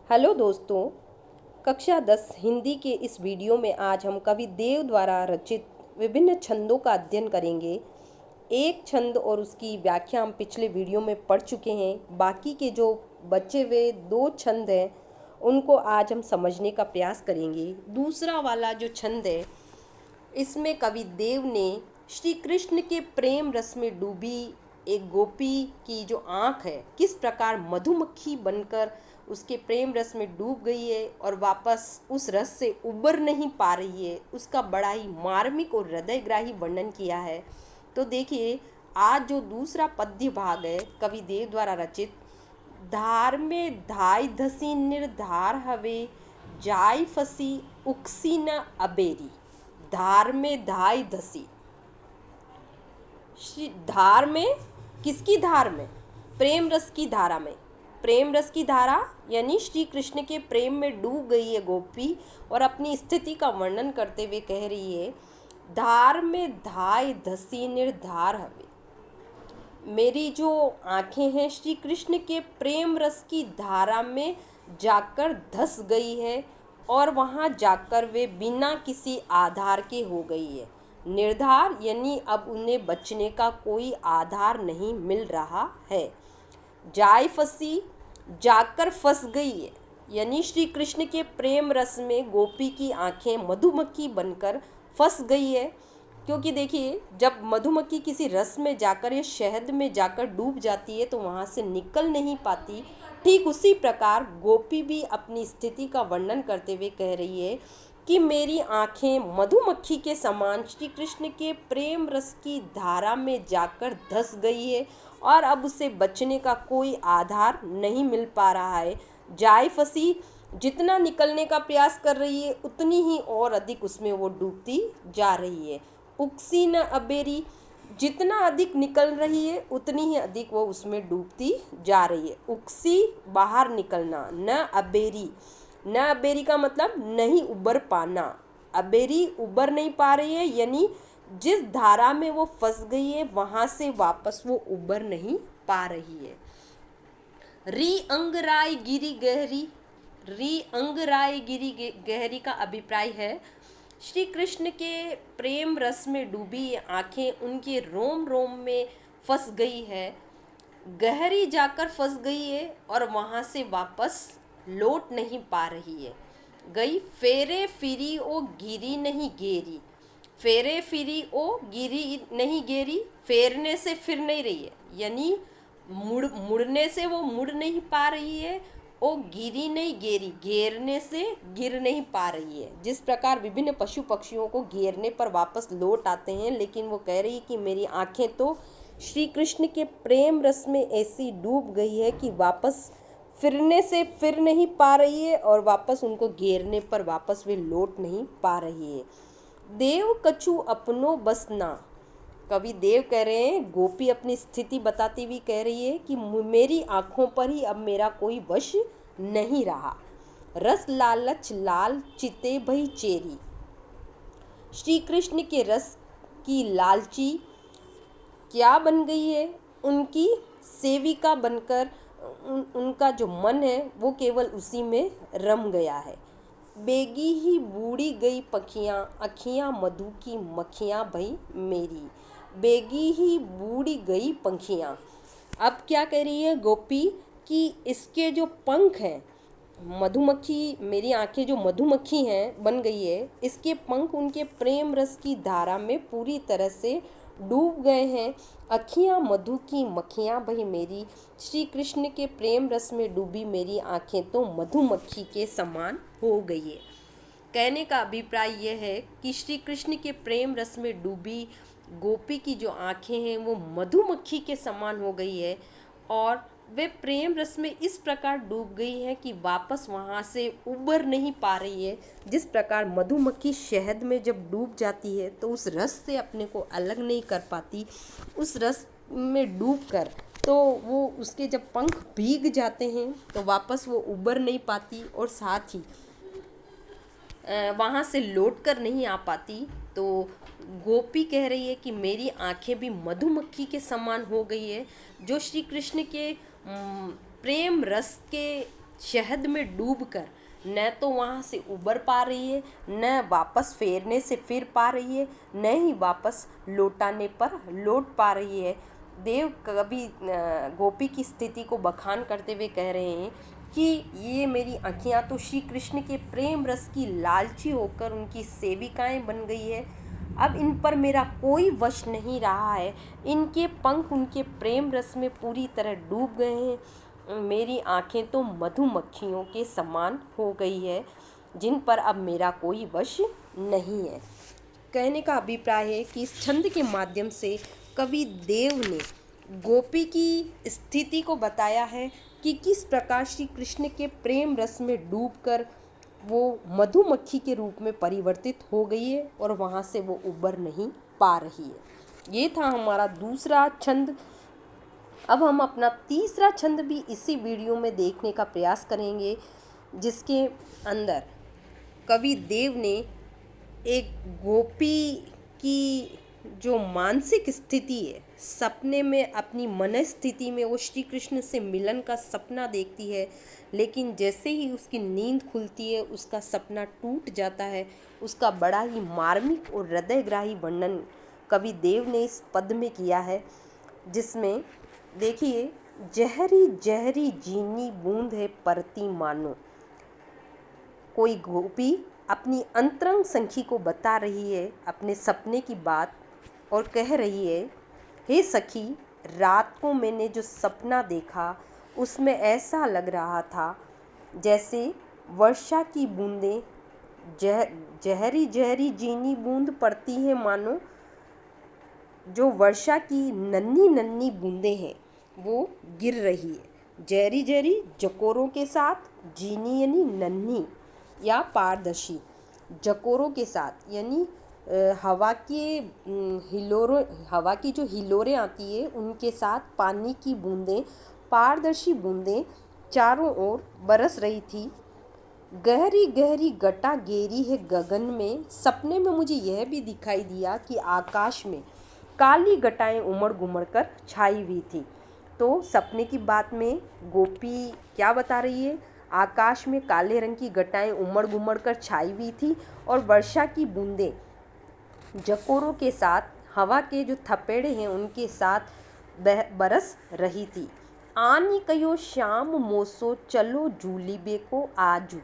Hello दोस्तों, कक्षा 10 हिंदी के इस वीडियो में आज हम कवि देव द्वारा रचित विभिन्न छंदों का अध्ययन करेंगे। एक छंद और उसकी व्याख्या हम पिछले वीडियो में पढ़ चुके हैं। बाकी के जो बचे हुए दो छंद हैं उनको आज हम समझने का प्रयास करेंगे। दूसरा वाला जो छंद है, इसमें कवि देव ने श्री कृष्ण के प्रेम रस में डूबी एक गोपी की जो आँख है, किस प्रकार मधुमक्खी बनकर उसके प्रेम रस में डूब गई है और वापस उस रस से उबर नहीं पा रही है, उसका बड़ा ही मार्मिक और हृदयग्राही वर्णन किया है। तो देखिए, आज जो दूसरा पद्य भाग है कवि देव द्वारा रचित, धार में धाय धसी निर्धार हवे, जाय फसी उक्सी न अबेरी। धार में धाय धसी, धार में, किसकी धार में? प्रेम रस की धारा में। प्रेम रस की धारा यानी श्री कृष्ण के प्रेम में डूब गई है गोपी और अपनी स्थिति का वर्णन करते हुए कह रही है, धार में धाय धसी निर्धार हवे। मेरी जो आंखें हैं श्री कृष्ण के प्रेम रस की धारा में जाकर धस गई है और वहाँ जाकर वे बिना किसी आधार के हो गई है। निर्धार यानी अब उन्हें बचने का कोई आधार नहीं मिल रहा है। जाय फंसी, जाकर फंस गई है, यानी श्री कृष्ण के प्रेम रस में गोपी की आंखें मधुमक्खी बनकर फंस गई है। क्योंकि देखिए, जब मधुमक्खी किसी रस में जाकर या शहद में जाकर डूब जाती है तो वहाँ से निकल नहीं पाती। ठीक उसी प्रकार गोपी भी अपनी स्थिति का वर्णन करते हुए कह रही है कि मेरी आंखें मधुमक्खी के समान श्री कृष्ण के प्रेम रस की धारा में जाकर धंस गई है और अब उसे बचने का कोई आधार नहीं मिल पा रहा है। जाय फंसी, जितना निकलने का प्रयास कर रही है उतनी ही और अधिक उसमें वो डूबती जा रही है। उक्सी न अबेरी, जितना अधिक निकल रही है उतनी ही अधिक वो उसमें डूबती जा रही है। उक्सी बाहर निकलना, न अबेरी, न अबेरी का मतलब नहीं उबर पाना। अबेरी उबर नहीं पा रही है, यानी जिस धारा में वो फंस गई है वहाँ से वापस वो उबर नहीं पा रही है। री अंगराय गिरी गहरी, री अंगराय गिरी गहरी का अभिप्राय है श्री कृष्ण के प्रेम रस में डूबी आंखें उनके रोम रोम में फंस गई है, गहरी जाकर फंस गई है और वहाँ से वापस लौट नहीं पा रही है। गई फेरे फिरी ओ गिरी नहीं गेरी, फेरे फिरी ओ गिरी नहीं गेरी, फेरने से फिर नहीं रही है, यानी मुड़ने से वो मुड़ नहीं पा रही है। ओ गिरी नहीं गेरी, घेरने से गिर नहीं पा रही है। जिस प्रकार विभिन्न पशु पक्षियों को घेरने पर वापस लौट आते हैं, लेकिन वो कह रही है कि मेरी आंखें तो श्री कृष्ण के प्रेम रस में ऐसी डूब गई है कि वापस फिरने से फिर नहीं पा रही है और वापस उनको घेरने पर वापस वे लौट नहीं पा रही है। देव कछु अपनो बसना, कवि देव कह रहे हैं, गोपी अपनी स्थिति बताती हुई कह रही है कि मेरी आंखों पर ही अब मेरा कोई वश नहीं रहा। रस लालच लाल चिते भई चेरी, श्री कृष्ण के रस की लालची क्या बन गई है? उनकी सेविका बनकर उनका जो मन है वो केवल उसी में रम गया है। बेगी ही बूढ़ी गई पखियाँ, अखियाँ मधु की मक्खियाँ भई मेरी, बेगी ही बूढ़ी गई पंखियाँ। अब क्या कह रही है गोपी कि इसके जो पंख हैं, मधुमक्खी, मेरी आंखें जो मधुमक्खी हैं बन गई है, इसके पंख उनके प्रेम रस की धारा में पूरी तरह से डूब गए हैं। अखियाँ मधु की मक्खियाँ भई मेरी, श्री कृष्ण के प्रेम रस में डूबी मेरी आंखें तो मधुमक्खी के समान हो गई है। कहने का अभिप्राय यह है कि श्री कृष्ण के प्रेम रस में डूबी गोपी की जो आंखें हैं वो मधुमक्खी के समान हो गई है और वे प्रेम रस में इस प्रकार डूब गई है कि वापस वहाँ से उबर नहीं पा रही है। जिस प्रकार मधुमक्खी शहद में जब डूब जाती है तो उस रस से अपने को अलग नहीं कर पाती, उस रस में डूबकर तो वो उसके जब पंख भीग जाते हैं तो वापस वो उबर नहीं पाती और साथ ही वहाँ से लौट कर नहीं आ पाती। तो गोपी कह रही है कि मेरी आंखें भी मधुमक्खी के समान हो गई है। जो श्री कृष्ण के प्रेम रस के शहद में डूबकर न तो वहाँ से उबर पा रही है, न वापस फेरने से फिर पा रही है, न ही वापस लौटाने पर लौट पा रही है। देव कवि गोपी की स्थिति को बखान करते हुए कह रहे हैं कि ये मेरी आँखियाँ तो श्री कृष्ण के प्रेम रस की लालची होकर उनकी सेविकाएं बन गई है। अब इन पर मेरा कोई वश नहीं रहा है। इनके पंख उनके प्रेम रस में पूरी तरह डूब गए हैं। मेरी आँखें तो मधुमक्खियों के समान हो गई है, जिन पर अब मेरा कोई वश नहीं है। कहने का अभिप्राय है कि इस छंद के माध्यम से कवि देव ने गोपी की स्थिति को बताया है कि किस प्रकार श्री कृष्ण के प्रेम रस में डूबकर वो मधुमक्खी के रूप में परिवर्तित हो गई है और वहाँ से वो उबर नहीं पा रही है। ये था हमारा दूसरा छंद। अब हम अपना तीसरा छंद भी इसी वीडियो में देखने का प्रयास करेंगे, जिसके अंदर कवि देव ने एक गोपी की जो मानसिक स्थिति है, सपने में अपनी मन स्थिति में वो श्री कृष्ण से मिलन का सपना देखती है, लेकिन जैसे ही उसकी नींद खुलती है उसका सपना टूट जाता है। उसका बड़ा ही मार्मिक और हृदयग्राही वर्णन कवि देव ने इस पद में किया है, जिसमें देखिए, जहरी जहरी जीनी बूंद है परती मानो। कोई गोपी अपनी अंतरंग सखी को बता रही है अपने सपने की बात और कह रही है, हे सखी, रात को मैंने जो सपना देखा उसमें ऐसा लग रहा था जैसे वर्षा की बूंदें जहरी जहरी जीनी बूंद पड़ती है मानो। जो वर्षा की नन्ही नन्ही बूंदें हैं वो गिर रही है, जहरी जहरी जकोरों के साथ, जीनी यानी नन्ही या पारदर्शी, जकोरों के साथ यानी हवा की जो हिलोरें आती है उनके साथ पानी की बूंदें, पारदर्शी बूंदें चारों ओर बरस रही थी। गहरी गहरी घटा घेरी है गगन में। सपने में मुझे यह भी दिखाई दिया कि आकाश में काली घटाएं उमड़ घुमड़ कर छाई हुई थी। तो सपने की बात में गोपी क्या बता रही है? आकाश में काले रंग की घटाएं उमड़ घुमड़ कर छाई हुई थी और वर्षा की बूंदें जकोरों के साथ, हवा के जो थपेड़े हैं उनके साथ बरस रही थी। आनी कयो श्याम मोसो चलो जूलीबे को आजू।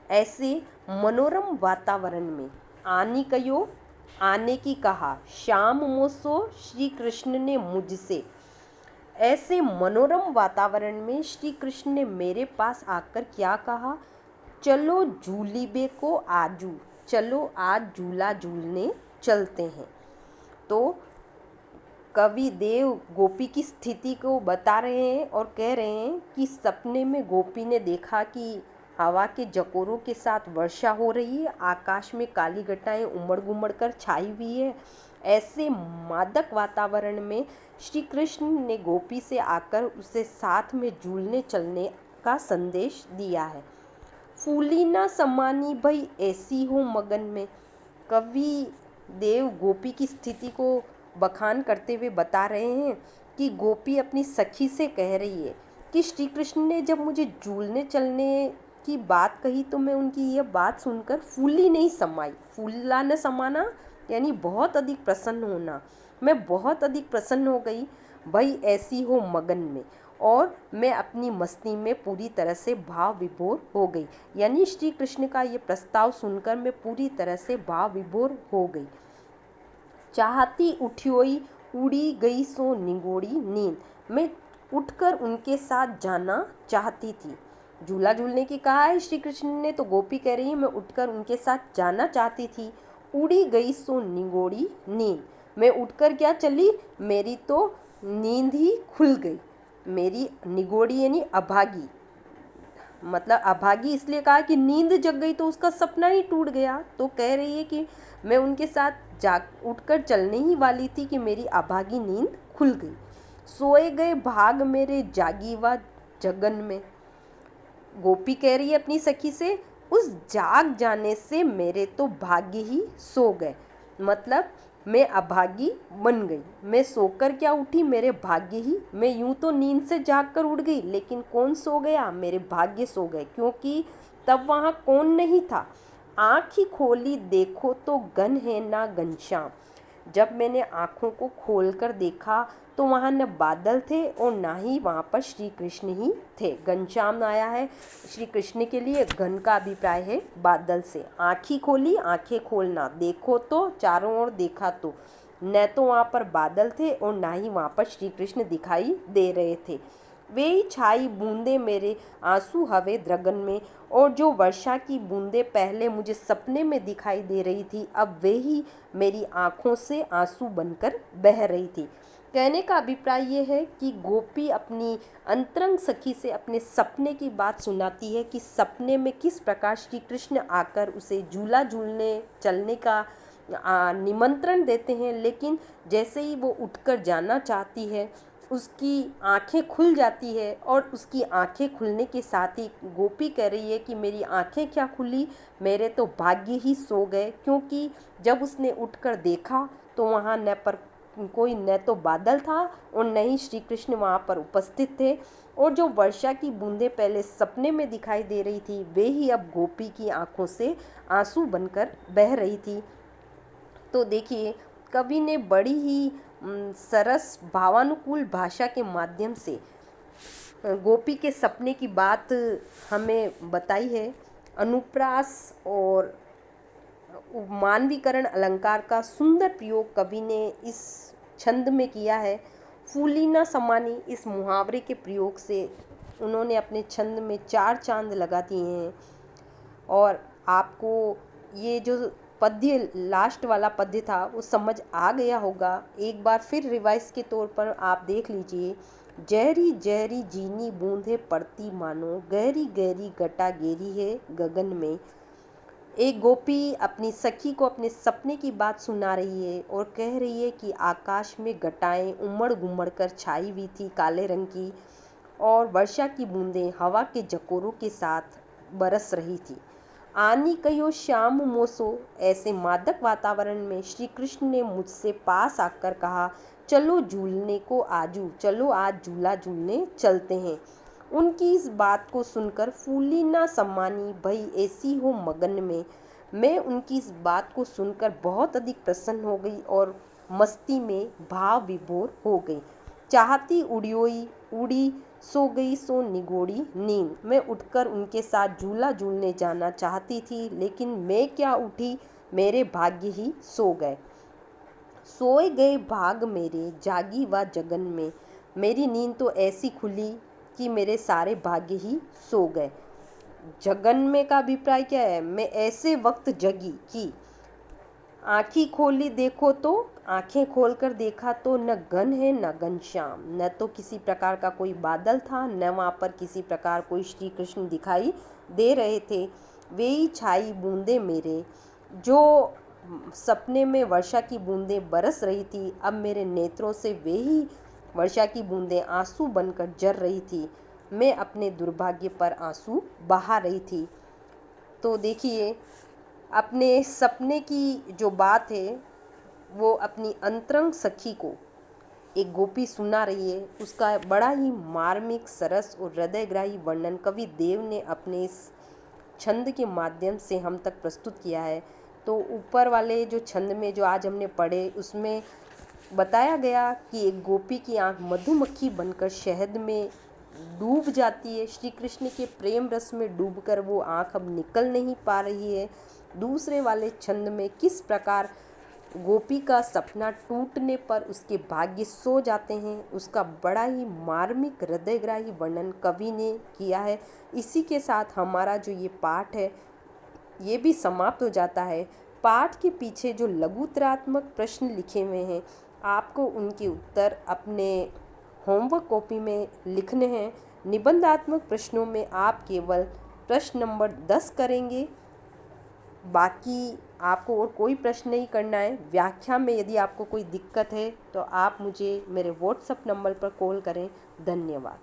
ऐसे मनोरम वातावरण में आनी कयो, आने की कहा, श्याम मोसो, श्री कृष्ण ने मुझसे। ऐसे मनोरम वातावरण में श्री कृष्ण ने मेरे पास आकर क्या कहा? चलो जूलीबे को आजू, चलो आज झूला झूलने चलते हैं। तो कवि देव गोपी की स्थिति को बता रहे हैं और कह रहे हैं कि सपने में गोपी ने देखा कि हवा के जकोरों के साथ वर्षा हो रही है, आकाश में काली घटाएं उमड़ घुमड़ कर छाई हुई है। ऐसे मादक वातावरण में श्री कृष्ण ने गोपी से आकर उसे साथ में झूलने चलने का संदेश दिया है। फूली ना समानी भई ऐसी हो मगन में। कवि देव गोपी की स्थिति को बखान करते हुए बता रहे हैं कि गोपी अपनी सखी से कह रही है कि श्री कृष्ण ने जब मुझे झूलने चलने की बात कही तो मैं उनकी यह बात सुनकर फूली नहीं समाई। फूला न समाना यानी बहुत अधिक प्रसन्न होना। मैं बहुत अधिक प्रसन्न हो गई, भाई ऐसी हो मगन में, और मैं अपनी मस्ती में पूरी तरह से भाव विभोर हो गई। यानी श्री कृष्ण का ये प्रस्ताव सुनकर मैं पूरी तरह से भाव विभोर हो गई। चाहती उठियोई उड़ी गई सो निगोड़ी नींद। मैं उठकर उनके साथ जाना चाहती थी। झूला झूलने की कहा है श्री कृष्ण ने, तो गोपी कह रही है मैं उठकर उनके साथ जाना चाहती थी। उड़ी गई सो निगोड़ी नींद। मैं उठकर क्या चली, मेरी तो नींद ही खुल गई। मेरी निगोड़ी यानी अभागी, मतलब अभागी इसलिए कहा कि नींद जग गई तो उसका सपना ही टूट गया। तो कह रही है कि मैं उनके साथ उठकर चलने ही वाली थी कि मेरी अभागी नींद खुल गई। सोए गए भाग मेरे जागी व जगन में। गोपी कह रही है अपनी सखी से, उस जाग जाने से मेरे तो भाग्य ही सो गए। मतलब मैं अभागी बन गई। मैं सोकर क्या उठी, मेरे भाग्य ही। मैं यूं तो नींद से जाग कर उठ गई, लेकिन कौन सो गया, मेरे भाग्य सो गए, क्योंकि तब वहाँ कौन नहीं था। आँख ही खोली देखो तो घन है ना घनश्याम। जब मैंने आँखों को खोलकर देखा तो वहाँ न बादल थे और ना ही वहाँ पर श्री कृष्ण ही थे। घनश्याम आया है श्री कृष्ण के लिए, घन का अभिप्राय है बादल से। आँखी खोली, आँखें खोलना, देखो तो चारों ओर देखा तो न तो वहाँ पर बादल थे और ना ही वहाँ पर श्री कृष्ण दिखाई दे रहे थे। वे ही छाई बूंदे मेरे आंसू हवे द्रगन में, और जो वर्षा की बूंदें पहले मुझे सपने में दिखाई दे रही थी, अब वे ही मेरी आंखों से आंसू बनकर बह रही थी। कहने का अभिप्राय ये है कि गोपी अपनी अंतरंग सखी से अपने सपने की बात सुनाती है कि सपने में किस प्रकार श्री कृष्ण आकर उसे झूला झूलने चलने का निमंत्रण देते हैं, लेकिन जैसे ही वो उठकर जाना चाहती है उसकी आंखें खुल जाती है, और उसकी आंखें खुलने के साथ ही गोपी कह रही है कि मेरी आंखें क्या खुली, मेरे तो भाग्य ही सो गए, क्योंकि जब उसने उठकर देखा तो वहाँ न तो बादल था और न ही श्री कृष्ण वहाँ पर उपस्थित थे, और जो वर्षा की बूंदें पहले सपने में दिखाई दे रही थी वे ही अब गोपी की आंखों से आंसू बनकर बह रही थी। तो देखिए, कवि ने बड़ी ही सरस भावानुकूल भाषा के माध्यम से गोपी के सपने की बात हमें बताई है। अनुप्रास और मानवीकरण अलंकार का सुंदर प्रयोग कवि ने इस छंद में किया है। फूली ना समानी इस मुहावरे के प्रयोग से उन्होंने अपने छंद में 4 चांद लगा दिए हैं। और आपको ये जो पद्य लास्ट वाला पद्य था वो समझ आ गया होगा। एक बार फिर रिवाइज के तौर पर आप देख लीजिए। जहरी जहरी जीनी बूंदे पड़ती मानो, गहरी गहरी घटा गेरी है गगन में। एक गोपी अपनी सखी को अपने सपने की बात सुना रही है और कह रही है कि आकाश में घटाएं उमड़ घुमड़ कर छाई हुई थी काले रंग की, और वर्षा की बूंदें हवा के झकोरों के साथ बरस रही थी। आनी कहो श्याम मोसो, ऐसे मादक वातावरण में श्री कृष्ण ने मुझसे पास आकर कहा, चलो झूलने को आजू, चलो आज झूला झूलने चलते हैं। उनकी इस बात को सुनकर फूली ना सम्मानी भई ऐसी हो मगन में। मैं उनकी इस बात को सुनकर बहुत अधिक प्रसन्न हो गई और मस्ती में भाव विभोर हो गई। चाहती उड़ियोई उड़ी, सो गई सो निगोड़ी नींद। मैं उठकर उनके साथ झूला झूलने जाना चाहती थी, लेकिन मैं क्या उठी, मेरे भाग्य ही सो गए। सोए गए भाग मेरे जागी व जगन में। मेरी नींद तो ऐसी खुली कि मेरे सारे भाग्य ही सो गए। जगन में का अभिप्राय क्या है, मैं ऐसे वक्त जगी कि आँखी खोली देखो तो, आंखें खोलकर देखा तो न घन है न घनश्याम, न तो किसी प्रकार का कोई बादल था, न वहाँ पर किसी प्रकार कोई श्री कृष्ण दिखाई दे रहे थे। वे ही छाई बूंदे मेरे, जो सपने में वर्षा की बूंदें बरस रही थी, अब मेरे नेत्रों से वे ही वर्षा की बूंदें आंसू बनकर जर रही थी। मैं अपने दुर्भाग्य पर आंसू बहा रही थी। तो देखिए, अपने सपने की जो बात है वो अपनी अंतरंग सखी को एक गोपी सुना रही है, उसका बड़ा ही मार्मिक, सरस और हृदयग्राही वर्णन कवि देव ने अपने इस छंद के माध्यम से हम तक प्रस्तुत किया है। तो ऊपर वाले जो छंद में जो आज हमने पढ़े उसमें बताया गया कि एक गोपी की आंख मधुमक्खी बनकर शहद में डूब जाती है, श्री कृष्ण के प्रेम रस में डूबकर वो आंख अब निकल नहीं पा रही है। दूसरे वाले छंद में किस प्रकार गोपी का सपना टूटने पर उसके भाग्य सो जाते हैं, उसका बड़ा ही मार्मिक हृदयग्राही वर्णन कवि ने किया है। इसी के साथ हमारा जो ये पाठ है ये भी समाप्त हो जाता है। पाठ के पीछे जो लघुतरात्मक प्रश्न लिखे हुए हैं, आपको उनके उत्तर अपने होमवर्क कॉपी में लिखने हैं। निबंधात्मक प्रश्नों में आप केवल प्रश्न नंबर 10 करेंगे, बाकी आपको और कोई प्रश्न नहीं करना है। व्याख्या में यदि आपको कोई दिक्कत है तो आप मुझे मेरे व्हाट्सएप नंबर पर कॉल करें। धन्यवाद।